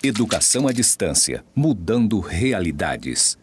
Educação à distância, mudando realidades.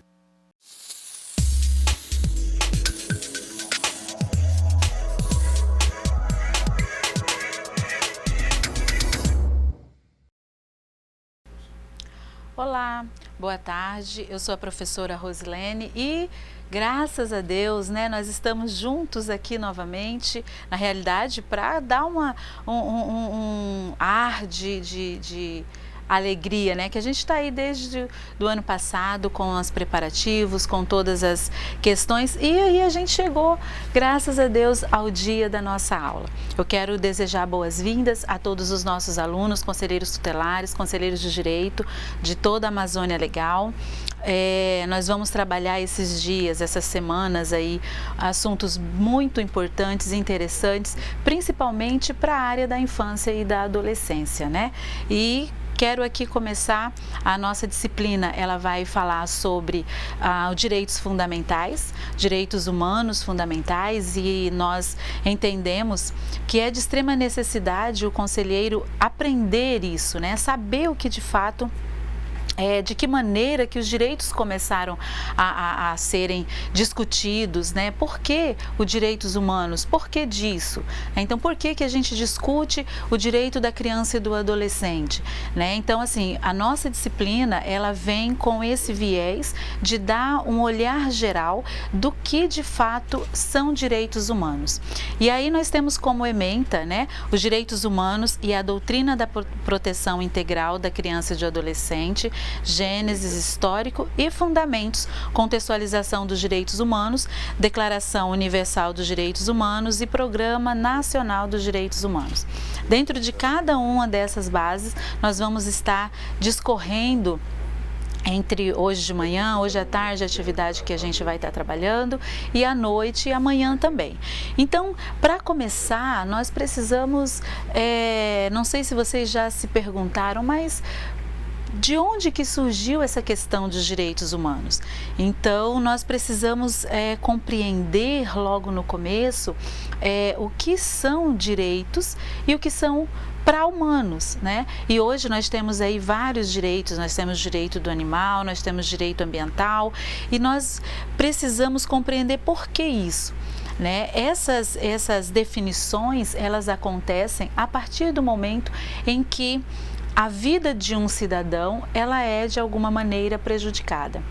Olá, boa tarde, eu sou a professora Rosilene e graças a Deus, né, nós estamos juntos aqui novamente, na realidade, para dar um ar de alegria, né, que a gente está aí desde do ano passado com os preparativos, com todas as questões e aí a gente chegou, graças a Deus, ao dia da nossa aula. Eu quero desejar boas-vindas a todos os nossos alunos, conselheiros tutelares, conselheiros de direito de toda a Amazônia Legal. Nós vamos trabalhar esses dias, essas semanas aí, assuntos muito importantes e interessantes, principalmente para a área da infância e da adolescência, né? E quero aqui começar a nossa disciplina, ela vai falar sobre os direitos fundamentais, direitos humanos fundamentais e nós entendemos que é de extrema necessidade o conselheiro aprender isso, né? Saber o que de fato de que maneira que os direitos começaram a serem discutidos, né? Por que os direitos humanos? Por que disso? Então, por que a gente discute o direito da criança e do adolescente, né? Então, assim, a nossa disciplina, ela vem com esse viés de dar um olhar geral do que de fato são direitos humanos. E aí nós temos como ementa, né, os direitos humanos e a doutrina da proteção integral da criança e do adolescente, Gênesis histórico e fundamentos, contextualização dos direitos humanos, Declaração Universal dos Direitos Humanos e Programa Nacional dos Direitos Humanos. Dentro de cada uma dessas bases, nós vamos estar discorrendo entre hoje de manhã, hoje à tarde, a atividade que a gente vai estar trabalhando e à noite e amanhã também. Então, para começar, nós precisamos, não sei se vocês já se perguntaram, mas de onde que surgiu essa questão dos direitos humanos? Então, nós precisamos compreender logo no começo o que são direitos e o que são para-humanos, né? E hoje nós temos aí vários direitos, nós temos direito do animal, nós temos direito ambiental e nós precisamos compreender por que isso. Né? Essas definições, elas acontecem a partir do momento em que a vida de um cidadão, ela é de alguma maneira prejudicada.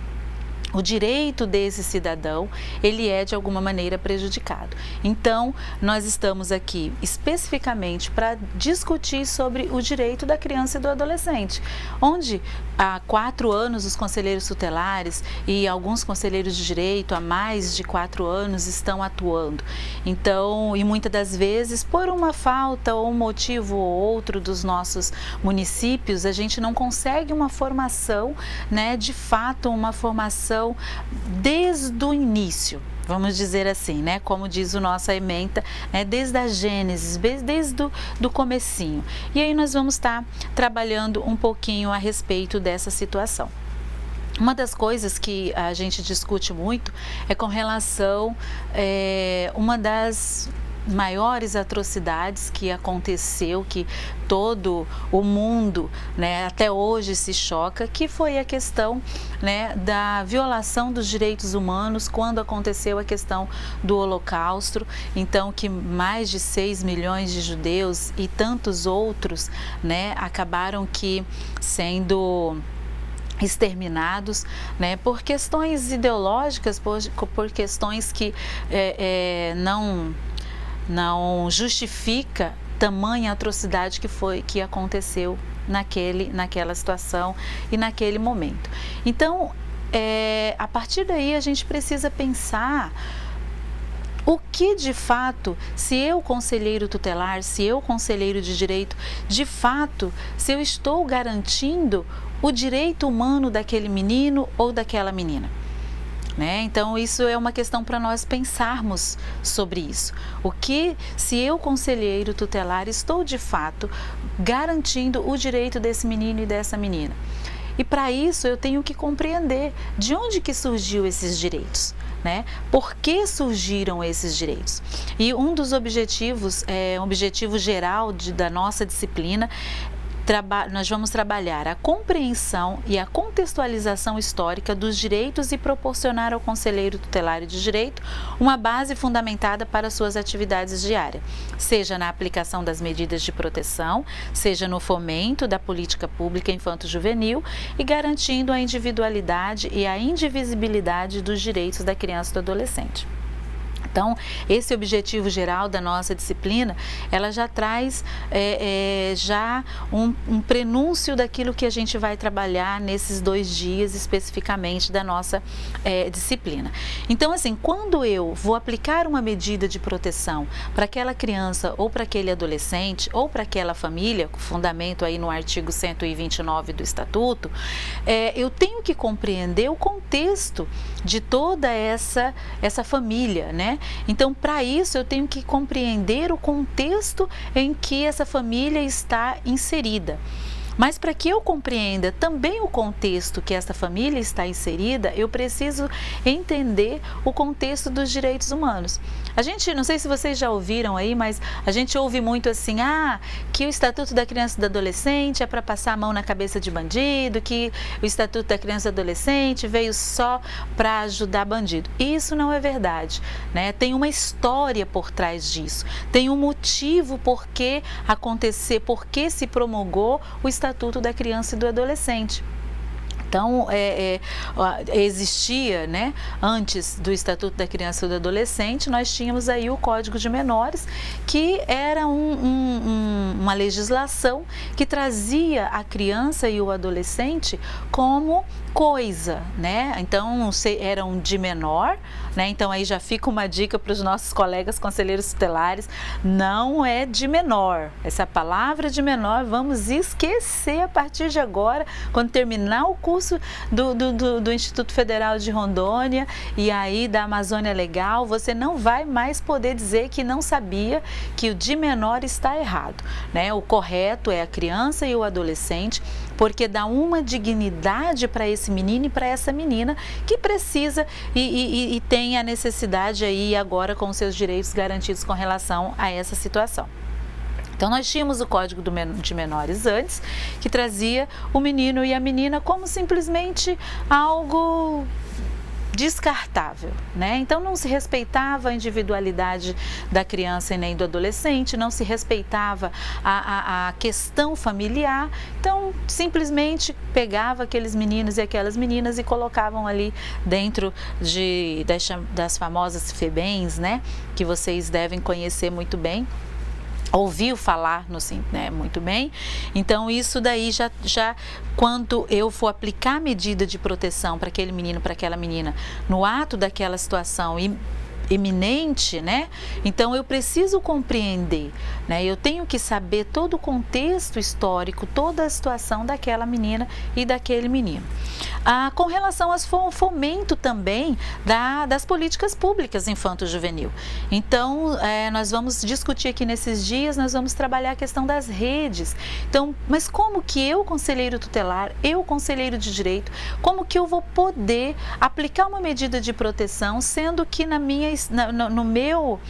O direito desse cidadão, ele é de alguma maneira prejudicado. Então, nós estamos aqui especificamente para discutir sobre o direito da criança e do adolescente, onde há 4 anos os conselheiros tutelares e alguns conselheiros de direito há mais de 4 anos estão atuando. Então, e muitas das vezes, por uma falta ou um motivo ou outro dos nossos municípios, a gente não consegue uma formação, né, de fato, uma formação desde o início, vamos dizer assim, né? Como diz o nosso ementa, né? Desde a Gênesis, desde do comecinho. E aí nós vamos estar trabalhando um pouquinho a respeito dessa situação. Uma das coisas que a gente discute muito é com relação uma das maiores atrocidades que aconteceu, que todo o mundo, né, até hoje se choca, que foi a questão, né, da violação dos direitos humanos quando aconteceu a questão do Holocausto. Então, que mais de 6 milhões de judeus e tantos outros, né, acabaram que sendo exterminados, né, por questões ideológicas, por questões que não justifica tamanha atrocidade que aconteceu naquela situação e naquele momento. Então, a partir daí a gente precisa pensar o que de fato, se eu conselheiro tutelar, se eu conselheiro de direito, de fato, se eu estou garantindo o direito humano daquele menino ou daquela menina. Né? Então, isso é uma questão para nós pensarmos sobre isso. O que, se eu, conselheiro tutelar, estou de fato garantindo o direito desse menino e dessa menina? E para isso eu tenho que compreender de onde que surgiu esses direitos, né? Por que surgiram esses direitos? E um dos objetivos, um objetivo geral da nossa disciplina nós vamos trabalhar a compreensão e a contextualização histórica dos direitos e proporcionar ao conselheiro tutelar de direito uma base fundamentada para suas atividades diárias, seja na aplicação das medidas de proteção, seja no fomento da política pública infanto-juvenil e garantindo a individualidade e a indivisibilidade dos direitos da criança e do adolescente. Então, esse objetivo geral da nossa disciplina, ela já traz já um prenúncio daquilo que a gente vai trabalhar nesses 2 dias especificamente da nossa disciplina. Então, assim, quando eu vou aplicar uma medida de proteção para aquela criança ou para aquele adolescente ou para aquela família, com fundamento aí no artigo 129 do Estatuto, eu tenho que compreender o contexto de toda essa família, né? Então, para isso, eu tenho que compreender o contexto em que essa família está inserida. Mas para que eu compreenda também o contexto que essa família está inserida, eu preciso entender o contexto dos direitos humanos. A gente, não sei se vocês já ouviram aí, mas a gente ouve muito assim, que o Estatuto da Criança e do Adolescente é para passar a mão na cabeça de bandido, que o Estatuto da Criança e do Adolescente veio só para ajudar bandido. Isso não é verdade, né? Tem uma história por trás disso, tem um motivo por que se promulgou o Estatuto da Criança e do Adolescente. Então, existia, né, antes do Estatuto da Criança e do Adolescente, nós tínhamos aí o Código de Menores, que era uma legislação que trazia a criança e o adolescente como coisa, né? Então, eram de menor, né? Então, aí já fica uma dica para os nossos colegas conselheiros tutelares, não é de menor. Essa palavra de menor, vamos esquecer a partir de agora, quando terminar o curso do Instituto Federal de Rondônia e aí da Amazônia Legal, você não vai mais poder dizer que não sabia que o de menor está errado, né? O correto é a criança e o adolescente, porque dá uma dignidade para esse menino e para essa menina que precisa e tem a necessidade aí agora com seus direitos garantidos com relação a essa situação. Então, nós tínhamos o Código de Menores antes, que trazia o menino e a menina como simplesmente algo descartável, né? Então, não se respeitava a individualidade da criança e nem do adolescente, não se respeitava a questão familiar, então simplesmente pegava aqueles meninos e aquelas meninas e colocavam ali dentro das famosas FEBEMs, né? Que vocês devem conhecer muito bem. Ouviu falar né, muito bem. Então, isso daí já quando eu for aplicar a medida de proteção para aquele menino, para aquela menina, no ato daquela situação iminente, né? Então, eu preciso compreender, né? Eu tenho que saber todo o contexto histórico, toda a situação daquela menina e daquele menino. Com relação ao fomento também das políticas públicas infanto-juvenil. Então, nós vamos discutir aqui nesses dias, nós vamos trabalhar a questão das redes. Então, mas como que eu, conselheiro tutelar, eu, conselheiro de direito, como que eu vou poder aplicar uma medida de proteção, sendo que no meu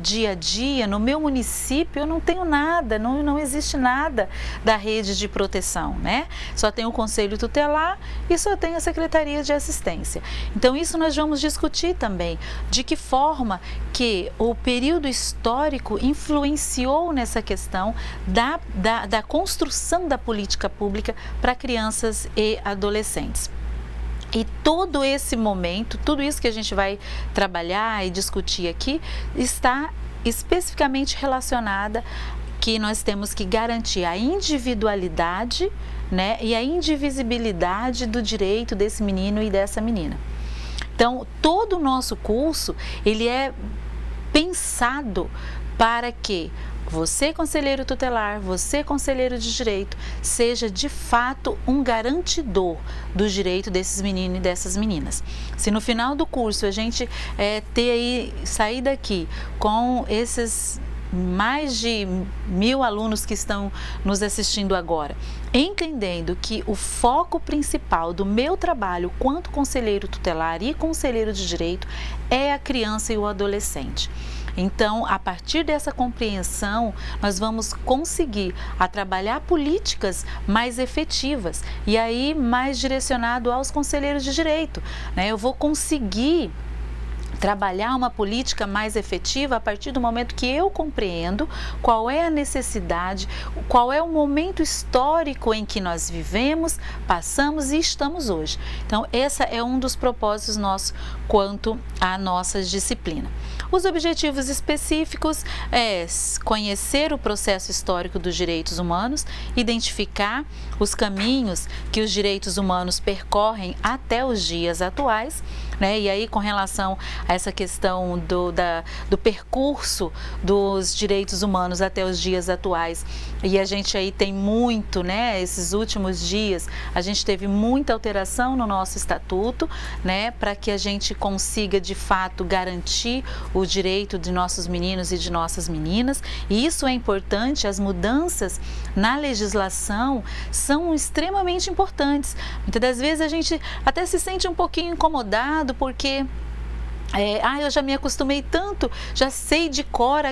dia a dia, no meu município, eu não tenho nada, não existe nada da rede de proteção, né? Só tem o conselho tutelar e só tem a Secretaria de Assistência. Então, isso nós vamos discutir também, de que forma que o período histórico influenciou nessa questão da construção da política pública para crianças e adolescentes. E todo esse momento, tudo isso que a gente vai trabalhar e discutir aqui, está especificamente relacionada que nós temos que garantir a individualidade, né, e a indivisibilidade do direito desse menino e dessa menina. Então, todo o nosso curso, ele é pensado para que você, conselheiro tutelar, você, conselheiro de direito, seja de fato um garantidor do direito desses meninos e dessas meninas. Se no final do curso a gente sair daqui com esses mais de 1000 alunos que estão nos assistindo agora, entendendo que o foco principal do meu trabalho quanto conselheiro tutelar e conselheiro de direito é a criança e o adolescente. Então, a partir dessa compreensão, nós vamos conseguir a trabalhar políticas mais efetivas e aí mais direcionado aos conselheiros de direito, né? Eu vou conseguir trabalhar uma política mais efetiva a partir do momento que eu compreendo qual é a necessidade, qual é o momento histórico em que nós vivemos, passamos e estamos hoje. Então, esse é um dos propósitos nossos quanto à nossa disciplina. Os objetivos específicos é conhecer o processo histórico dos direitos humanos, identificar os caminhos que os direitos humanos percorrem até os dias atuais, né? E aí, com relação a essa questão do percurso dos direitos humanos até os dias atuais, e a gente aí tem muito, né? Esses últimos dias, a gente teve muita alteração no nosso estatuto, né? Para que a gente consiga, de fato, garantir o direito de nossos meninos e de nossas meninas. E isso é importante, as mudanças na legislação são extremamente importantes. Muitas das vezes a gente até se sente um pouquinho incomodado porque eu já me acostumei tanto, já sei de cor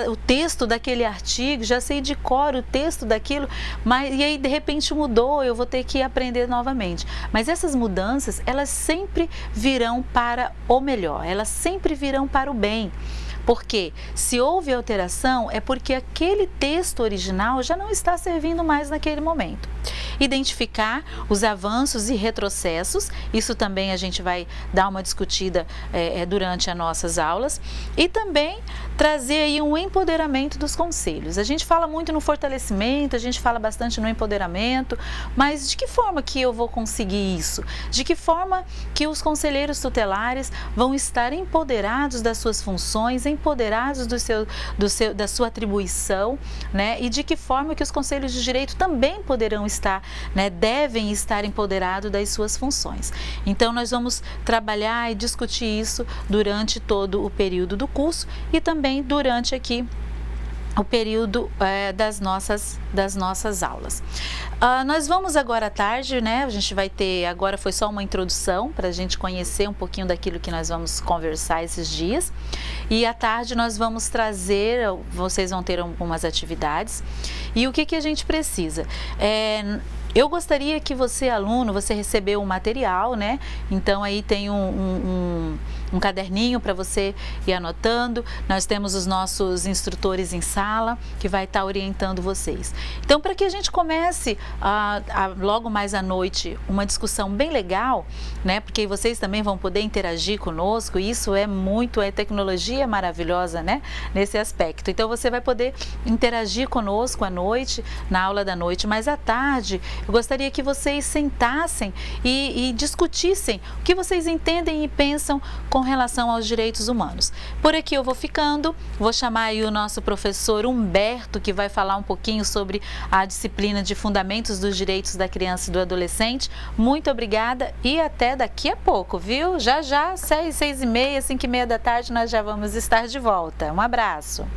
o texto daquele artigo, já sei de cor o texto daquilo, e aí de repente mudou, eu vou ter que aprender novamente. Mas essas mudanças, elas sempre virão para o melhor, elas sempre virão para o bem. Porque se houve alteração é porque aquele texto original já não está servindo mais naquele momento. Identificar os avanços e retrocessos, isso também a gente vai dar uma discutida durante as nossas aulas, e também trazer aí um empoderamento dos conselhos. A gente fala muito no fortalecimento, a gente fala bastante no empoderamento, mas de que forma que eu vou conseguir isso? De que forma que os conselheiros tutelares vão estar empoderados das suas funções, empoderados da sua atribuição, né? E de que forma que os conselhos de direito também poderão estar, né, devem estar empoderados das suas funções. Então, nós vamos trabalhar e discutir isso durante todo o período do curso e também durante aqui o período das nossas aulas. Nós vamos agora à tarde, né? A gente vai ter, agora foi só uma introdução para a gente conhecer um pouquinho daquilo que nós vamos conversar esses dias. E à tarde nós vamos trazer, vocês vão ter algumas atividades. E o que a gente precisa? Eu gostaria que você, aluno, você recebeu um material, né? Então aí tem um caderninho para você ir anotando. Nós temos os nossos instrutores em sala que vai estar orientando vocês. Então, para que a gente comece logo mais à noite uma discussão bem legal, né? Porque vocês também vão poder interagir conosco. Isso é tecnologia maravilhosa, né? Nesse aspecto. Então, você vai poder interagir conosco à noite, na aula da noite, mas à tarde eu gostaria que vocês sentassem e discutissem o que vocês entendem e pensam com relação aos direitos humanos. Por aqui eu vou ficando, vou chamar aí o nosso professor Humberto, que vai falar um pouquinho sobre a disciplina de Fundamentos dos Direitos da Criança e do Adolescente. Muito obrigada e até daqui a pouco, viu? Já, 6h30, 5h30 da tarde, nós já vamos estar de volta. Um abraço!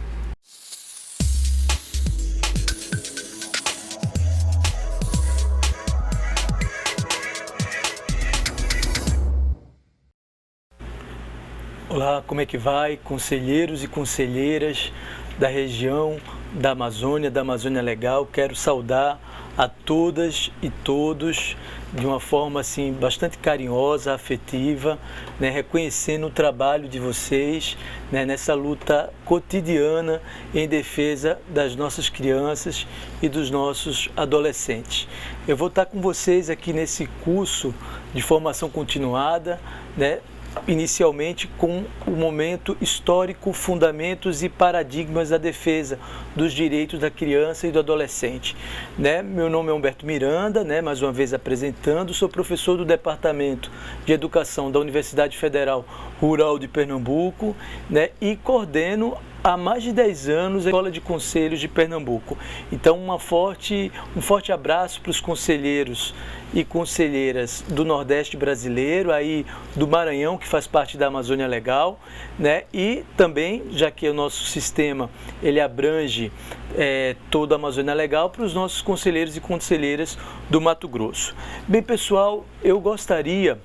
Olá, como é que vai? Conselheiros e conselheiras da região da Amazônia Legal, quero saudar a todas e todos de uma forma assim bastante carinhosa, afetiva, né, reconhecendo o trabalho de vocês, né, nessa luta cotidiana em defesa das nossas crianças e dos nossos adolescentes. Eu vou estar com vocês aqui nesse curso de formação continuada, né, inicialmente com o momento histórico, fundamentos e paradigmas da defesa dos direitos da criança e do adolescente. Né? Meu nome é Humberto Miranda, né? Mais uma vez apresentando, sou professor do Departamento de Educação da Universidade Federal Rural de Pernambuco, né? E coordeno há mais de 10 anos a Escola de Conselhos de Pernambuco. Então, um forte abraço para os conselheiros e conselheiras do Nordeste brasileiro, aí do Maranhão, que faz parte da Amazônia Legal, né? E também, já que o nosso sistema ele abrange toda a Amazônia Legal, para os nossos conselheiros e conselheiras do Mato Grosso. Bem, pessoal, eu gostaria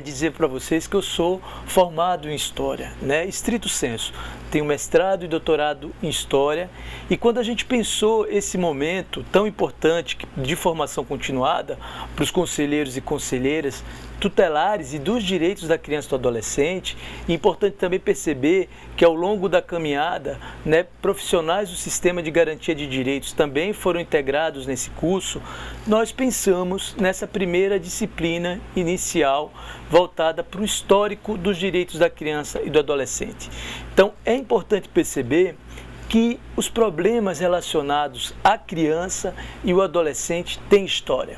dizer para vocês que eu sou formado em História, estrito sensu. Tenho mestrado e doutorado em História, e quando a gente pensou esse momento tão importante de formação continuada para os conselheiros e conselheiras tutelares e dos direitos da criança e do adolescente, é importante também perceber que ao longo da caminhada, profissionais do sistema de garantia de direitos também foram integrados nesse curso. Nós pensamos nessa primeira disciplina inicial voltada para o histórico dos direitos da criança e do adolescente. Então, é importante perceber que os problemas relacionados à criança e o adolescente têm história.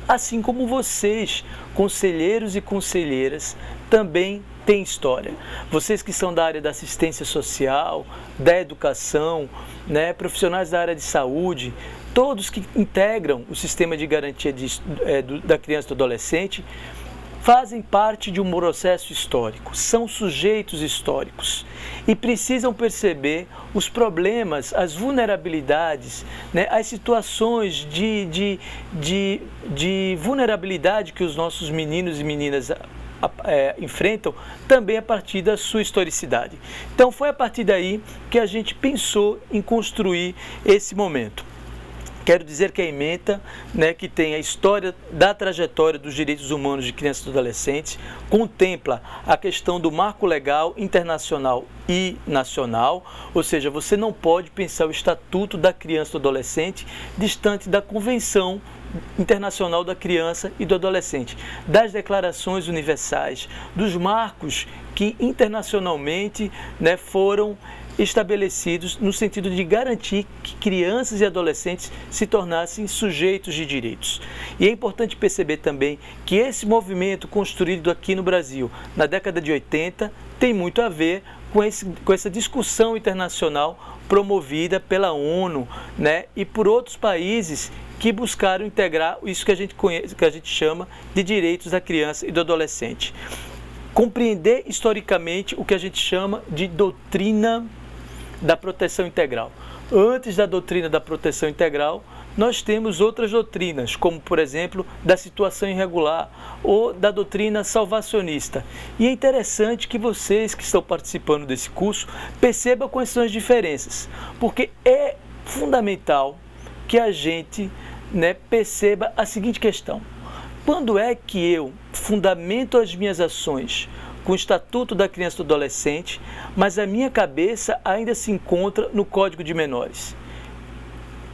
Assim como vocês, conselheiros e conselheiras, também têm história. Vocês que são da área da assistência social, da educação, profissionais da área de saúde, todos que integram o sistema de garantia da criança e do adolescente, fazem parte de um processo histórico, são sujeitos históricos e precisam perceber os problemas, as vulnerabilidades, as situações de vulnerabilidade que os nossos meninos e meninas enfrentam também a partir da sua historicidade. Então foi a partir daí que a gente pensou em construir esse momento. Quero dizer que a ementa, que tem a história da trajetória dos direitos humanos de crianças e adolescentes, contempla a questão do marco legal internacional e nacional, ou seja, você não pode pensar o Estatuto da Criança e do Adolescente distante da Convenção Internacional da Criança e do Adolescente, das declarações universais, dos marcos que internacionalmente foram estabelecidos no sentido de garantir que crianças e adolescentes se tornassem sujeitos de direitos. E é importante perceber também que esse movimento construído aqui no Brasil na década de 80 tem muito a ver com essa discussão internacional promovida pela ONU, e por outros países que buscaram integrar isso que a gente conhece, que a gente chama de direitos da criança e do adolescente. Compreender historicamente o que a gente chama de doutrina da proteção integral. Antes da doutrina da proteção integral, nós temos outras doutrinas, como, por exemplo, da situação irregular ou da doutrina salvacionista. E é interessante que vocês que estão participando desse curso percebam quais são as diferenças, porque é fundamental que a gente perceba a seguinte questão: quando é que eu fundamento as minhas ações com o Estatuto da Criança e do Adolescente, mas a minha cabeça ainda se encontra no Código de Menores?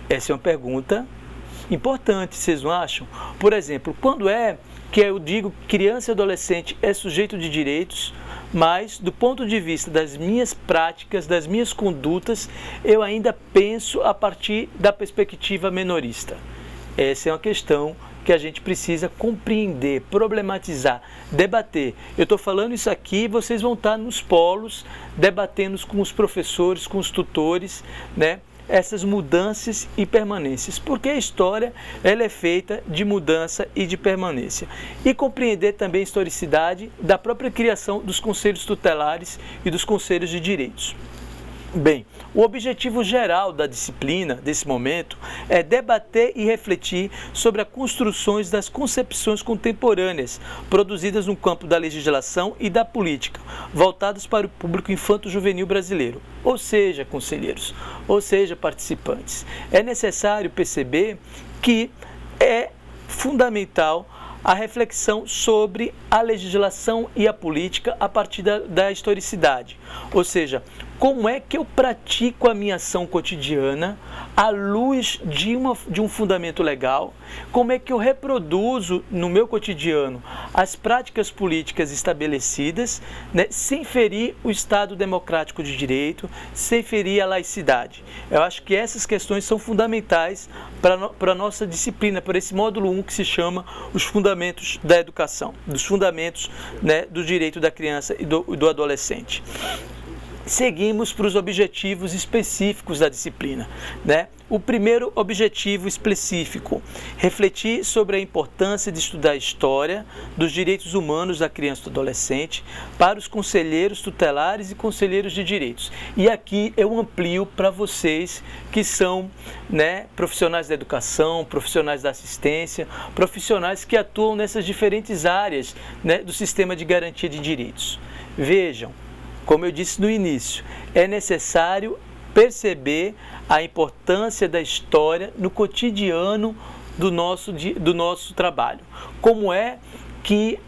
Essa é uma pergunta importante, vocês não acham? Por exemplo, quando é que eu digo que criança e adolescente é sujeito de direitos, mas do ponto de vista das minhas práticas, das minhas condutas, eu ainda penso a partir da perspectiva menorista? Essa é uma questão que a gente precisa compreender, problematizar, debater. Eu estou falando isso aqui, vocês vão estar nos polos, debatendo com os professores, com os tutores, essas mudanças e permanências, porque a história ela é feita de mudança e de permanência. E compreender também a historicidade da própria criação dos conselhos tutelares e dos conselhos de direitos. Bem, o objetivo geral da disciplina, desse momento, é debater e refletir sobre as construções das concepções contemporâneas produzidas no campo da legislação e da política, voltadas para o público infanto-juvenil brasileiro. Ou seja, conselheiros, ou seja, participantes, é necessário perceber que é fundamental a reflexão sobre a legislação e a política a partir da historicidade. Ou seja, como é que eu pratico a minha ação cotidiana à luz de um fundamento legal? Como é que eu reproduzo no meu cotidiano as práticas políticas estabelecidas, sem ferir o Estado democrático de direito, sem ferir a laicidade? Eu acho que essas questões são fundamentais para a nossa disciplina, para esse módulo 1 que se chama os fundamentos da educação, dos fundamentos do direito da criança e do adolescente. seguimos para os objetivos específicos da disciplina, né? O primeiro objetivo específico, refletir sobre a importância de estudar a história dos direitos humanos da criança e do adolescente para os conselheiros tutelares e conselheiros de direitos. E aqui eu amplio para vocês que são, né, profissionais da educação, profissionais da assistência, profissionais que atuam nessas diferentes áreas, né, do sistema de garantia de direitos. Vejam, como eu disse no início, é necessário perceber a importância da história no cotidiano do nosso trabalho. Como é que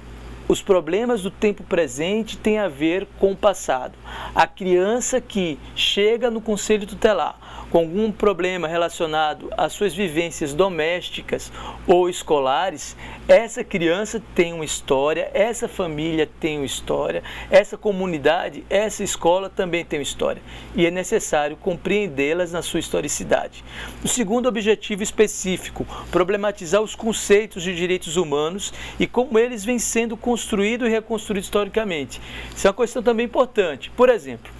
os problemas do tempo presente têm a ver com o passado. A criança que chega no conselho tutelar com algum problema relacionado às suas vivências domésticas ou escolares, essa criança tem uma história, essa família tem uma história, essa comunidade, essa escola também tem uma história. E é necessário compreendê-las na sua historicidade. O segundo objetivo específico, problematizar os conceitos de direitos humanos e como eles vêm sendo construídos e reconstruídos historicamente. Isso é uma questão também importante. Por exemplo,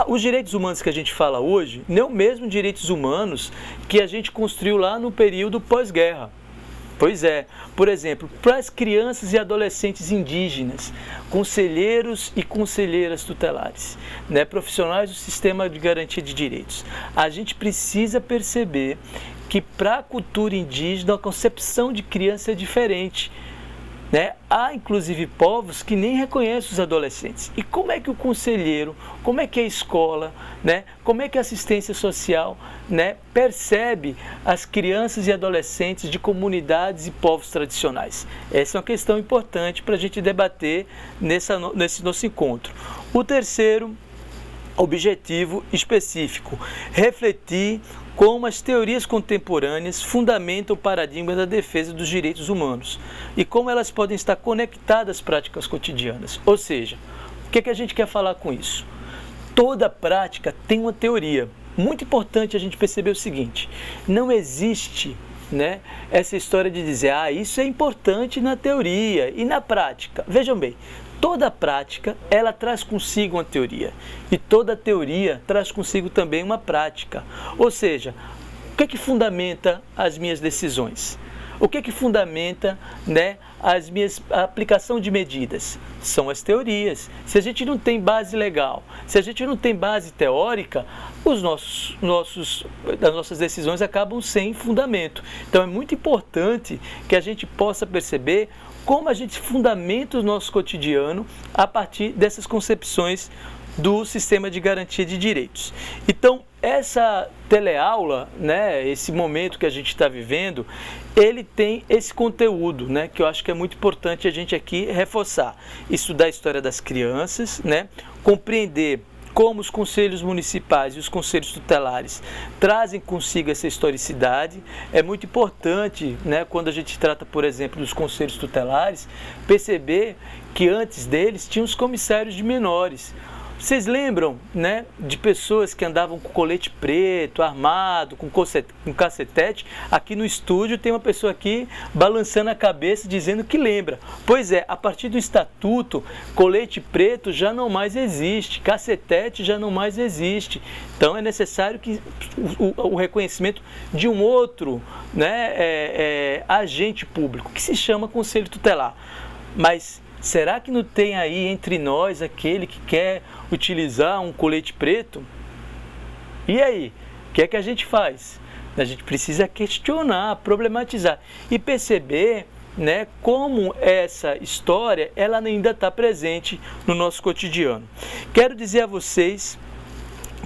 os direitos humanos que a gente fala hoje, não é o mesmo direitos humanos que a gente construiu lá no período pós-guerra. Pois é, por exemplo, para as crianças e adolescentes indígenas, conselheiros e conselheiras tutelares, né, profissionais do sistema de garantia de direitos, a gente precisa perceber que para a cultura indígena a concepção de criança é diferente. Né? Há inclusive povos que nem reconhecem os adolescentes. E como é que o conselheiro, como é que a escola, né? Como é que a assistência social, né, percebe as crianças e adolescentes de comunidades e povos tradicionais? Essa é uma questão importante para a gente debater nesse nosso encontro. O terceiro objetivo específico, refletir como as teorias contemporâneas fundamentam o paradigma da defesa dos direitos humanos e como elas podem estar conectadas às práticas cotidianas. Ou seja, o que a gente quer falar com isso? Toda prática tem uma teoria. Muito importante a gente perceber o seguinte, não existe, né, essa história de dizer, isso é importante na teoria e na prática. Vejam bem, toda prática, ela traz consigo uma teoria. E toda teoria traz consigo também uma prática. Ou seja, o que é que fundamenta as minhas decisões? O que é que fundamenta, né, a aplicação de medidas? São as teorias. Se a gente não tem base legal, se a gente não tem base teórica, as nossas decisões acabam sem fundamento. Então é muito importante que a gente possa perceber como a gente fundamenta o nosso cotidiano a partir dessas concepções do sistema de garantia de direitos. Então, essa teleaula, né, esse momento que a gente está vivendo, ele tem esse conteúdo, né, que eu acho que é muito importante a gente aqui reforçar. Estudar a história das crianças, né, compreender como os conselhos municipais e os conselhos tutelares trazem consigo essa historicidade. É muito importante, né, quando a gente trata, por exemplo, dos conselhos tutelares, perceber que antes deles tinham os comissários de menores. Vocês lembram, né, de pessoas que andavam com colete preto, armado, com cacetete? Aqui no estúdio tem uma pessoa aqui balançando a cabeça dizendo que lembra. Pois é, a partir do estatuto, colete preto já não mais existe, cacetete já não mais existe. Então é necessário que o reconhecimento de um outro, né, agente público, que se chama Conselho Tutelar. Mas será que não tem aí entre nós aquele que quer utilizar um colete preto? E aí? O que é que a gente faz? A gente precisa questionar, problematizar e perceber, né, como essa história ela ainda está presente no nosso cotidiano. Quero dizer a vocês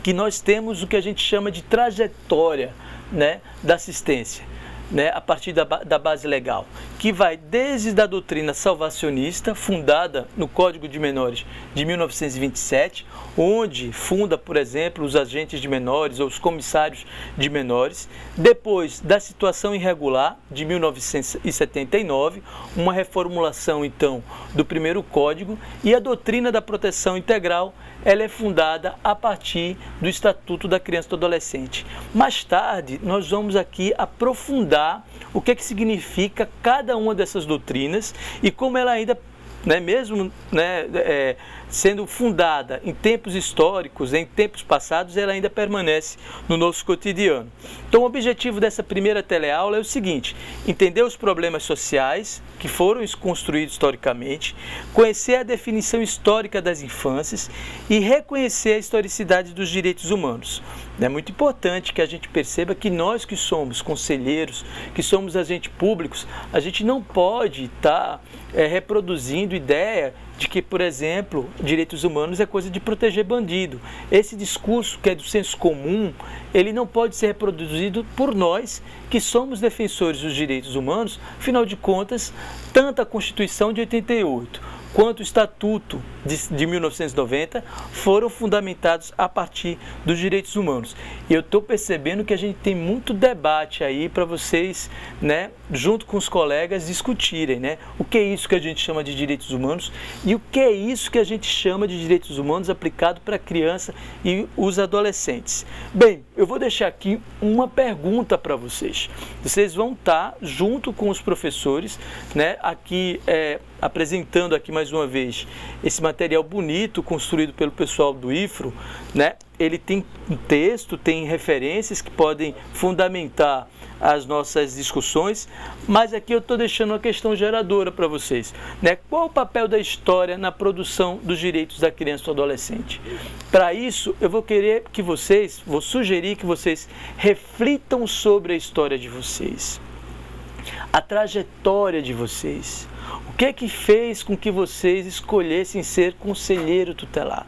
que nós temos o que a gente chama de trajetória, né, da assistência, né, a partir da base legal, que vai desde a doutrina salvacionista, fundada no Código de Menores de 1927, onde funda, por exemplo, os agentes de menores ou os comissários de menores, depois da situação irregular de 1979, uma reformulação então do primeiro código, e a doutrina da proteção integral, ela é fundada a partir do Estatuto da Criança e do Adolescente. Mais tarde, nós vamos aqui aprofundar o que significa cada uma dessas doutrinas e como ela ainda né, mesmo, né, sendo fundada em tempos históricos, em tempos passados, ela ainda permanece no nosso cotidiano. Então, o objetivo dessa primeira teleaula é o seguinte: entender os problemas sociais que foram construídos historicamente, conhecer a definição histórica das infâncias e reconhecer a historicidade dos direitos humanos. É muito importante que a gente perceba que nós que somos conselheiros, que somos agentes públicos, a gente não pode estar reproduzindo ideia de que, por exemplo, direitos humanos é coisa de proteger bandido. Esse discurso que é do senso comum, ele não pode ser reproduzido por nós que somos defensores dos direitos humanos. Afinal de contas, tanto a Constituição de 88 quanto o Estatuto de 1990 foram fundamentados a partir dos direitos humanos. E eu estou percebendo que a gente tem muito debate aí para vocês, né, junto com os colegas, discutirem, né, o que é isso que a gente chama de direitos humanos e o que é isso que a gente chama de direitos humanos aplicado para a criança e os adolescentes. Bem, eu vou deixar aqui uma pergunta para vocês. Vocês vão estar junto com os professores, né, aqui apresentando aqui mais uma vez esse material bonito construído pelo pessoal do IFRO, né? Ele tem um texto, tem referências que podem fundamentar as nossas discussões, mas aqui eu estou deixando uma questão geradora para vocês, né? Qual o papel da história na produção dos direitos da criança e do adolescente? Para isso, eu vou sugerir que vocês reflitam sobre a história de vocês, a trajetória de vocês. O que é que fez com que vocês escolhessem ser conselheiro tutelar,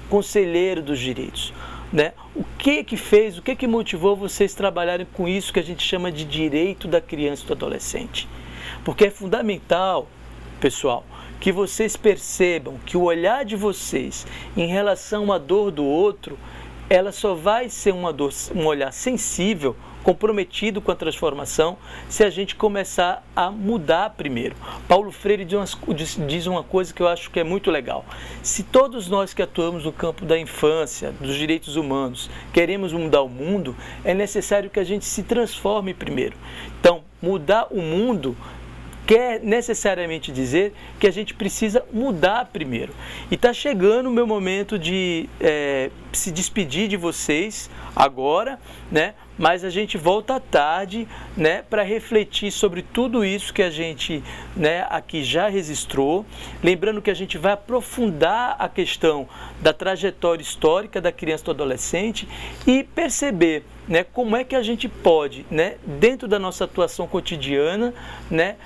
conselheiro dos direitos, né? O que que motivou vocês trabalharem com isso que a gente chama de direito da criança e do adolescente? Porque é fundamental, pessoal, que vocês percebam que o olhar de vocês em relação à dor do outro, ela só vai ser um olhar sensível, comprometido com a transformação, se a gente começar a mudar primeiro. Paulo Freire diz uma coisa que eu acho que é muito legal. Se todos nós que atuamos no campo da infância, dos direitos humanos, queremos mudar o mundo, é necessário que a gente se transforme primeiro. Então, mudar o mundo quer necessariamente dizer que a gente precisa mudar primeiro. E está chegando o meu momento de se despedir de vocês agora, né? Mas a gente volta à tarde, né, para refletir sobre tudo isso que a gente, né, aqui já registrou. Lembrando que a gente vai aprofundar a questão da trajetória histórica da criança e do adolescente e perceber, né, como é que a gente pode, né, dentro da nossa atuação cotidiana, né,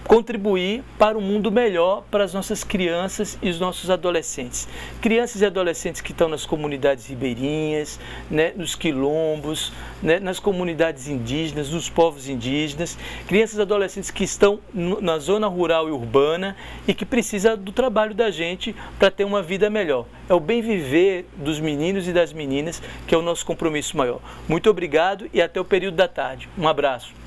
contribuir para um mundo melhor para as nossas crianças e os nossos adolescentes. Crianças e adolescentes que estão nas comunidades ribeirinhas, né, nos quilombos, né, nas comunidades indígenas, nos povos indígenas, crianças e adolescentes que estão na zona rural e urbana e que precisam do trabalho da gente para ter uma vida melhor. É o bem viver dos meninos e das meninas que é o nosso compromisso maior. Muito obrigado e até o período da tarde. Um abraço.